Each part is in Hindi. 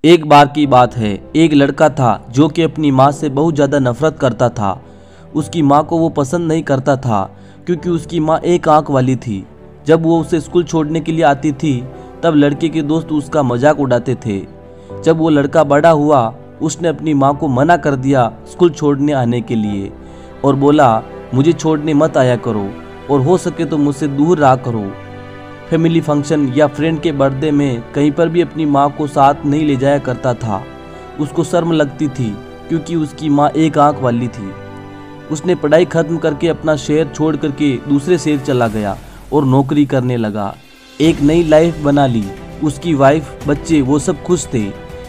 एक बार की बात है, एक लड़का था जो कि अपनी माँ से बहुत ज़्यादा नफरत करता था। उसकी माँ को वो पसंद नहीं करता था क्योंकि उसकी माँ एक आंख वाली थी। जब वो उसे स्कूल छोड़ने के लिए आती थी तब लड़के के दोस्त उसका मजाक उड़ाते थे। जब वो लड़का बड़ा हुआ उसने अपनी माँ को मना कर दिया स्कूल छोड़ने आने के लिए और बोला, मुझे छोड़ने मत आया करो और हो सके तो मुझसे दूर रहा करो। फैमिली फंक्शन या फ्रेंड के बर्थडे में कहीं पर भी अपनी माँ को साथ नहीं ले जाया करता था। उसको शर्म लगती थी क्योंकि उसकी माँ एक आंख वाली थी। उसने पढ़ाई खत्म करके अपना शहर छोड़ करके दूसरे शहर चला गया और नौकरी करने लगा। एक नई लाइफ बना ली। उसकी वाइफ, बच्चे वो सब खुश थे।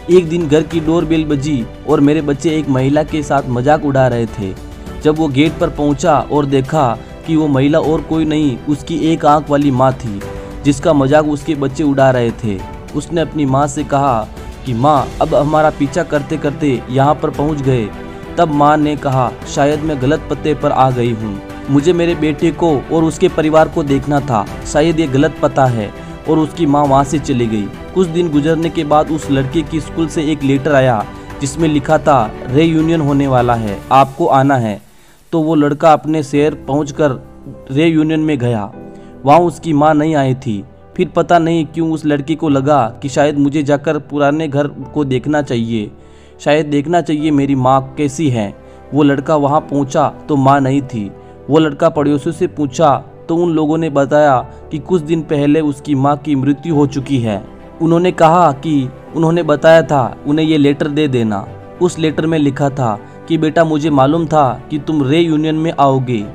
एक दिन घर की डोरबेल बजी और मेरे बच्चे एक महिला के साथ मजाक उड़ा रहे थे। जब वो गेट पर पहुंचा और देखा कि वो महिला और कोई नहीं उसकी एक आंख वाली माँ थी जिसका मजाक उसके बच्चे उड़ा रहे थे। उसने अपनी माँ से कहा कि माँ, अब हमारा पीछा करते करते यहाँ पर पहुँच गए। तब माँ ने कहा, शायद मैं गलत पते पर आ गई हूँ। मुझे मेरे बेटे को और उसके परिवार को देखना था, शायद ये गलत पता है। और उसकी माँ वहाँ से चली गई। कुछ दिन गुजरने के बाद उस लड़के की स्कूल से एक लेटर आया जिसमें लिखा था, रीयूनियन होने वाला है, आपको आना है। तो वो लड़का अपने शहर पहुँचकर रीयूनियन में गया। वहाँ उसकी माँ नहीं आई थी। फिर पता नहीं क्यों उस लड़के को लगा कि शायद मुझे जाकर पुराने घर को देखना चाहिए, शायद देखना चाहिए मेरी माँ कैसी है। वो लड़का वहाँ पहुँचा तो माँ नहीं थी। वो लड़का पड़ोसियों से पूछा तो उन लोगों ने बताया कि कुछ दिन पहले उसकी माँ की मृत्यु हो चुकी है। उन्होंने कहा कि उन्होंने बताया था उन्हें ये लेटर दे देना। उस लेटर में लिखा था कि बेटा, मुझे मालूम था कि तुम रीयूनियन में आओगे।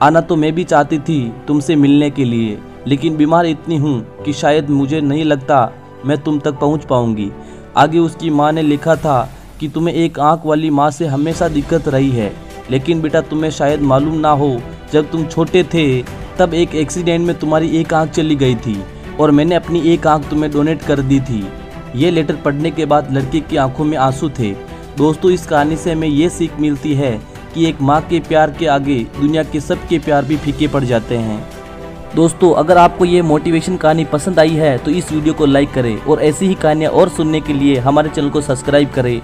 आना तो मैं भी चाहती थी तुमसे मिलने के लिए, लेकिन बीमार इतनी हूँ कि शायद मुझे नहीं लगता मैं तुम तक पहुँच पाऊँगी। आगे उसकी माँ ने लिखा था कि तुम्हें एक आंख वाली माँ से हमेशा दिक्कत रही है, लेकिन बेटा तुम्हें शायद मालूम ना हो, जब तुम छोटे थे तब एक एक्सीडेंट में तुम्हारी एक आंख चली गई थी और मैंने अपनी एक आंख तुम्हें डोनेट कर दी थी। ये लेटर पढ़ने के बाद लड़के की आंखों में आंसू थे। दोस्तों, इस कहानी से हमें ये सीख मिलती है कि एक माँ के प्यार के आगे दुनिया के सबके प्यार भी फीके पड़ जाते हैं। दोस्तों, अगर आपको ये मोटिवेशन कहानी पसंद आई है तो इस वीडियो को लाइक करें और ऐसी ही कहानियाँ और सुनने के लिए हमारे चैनल को सब्सक्राइब करें।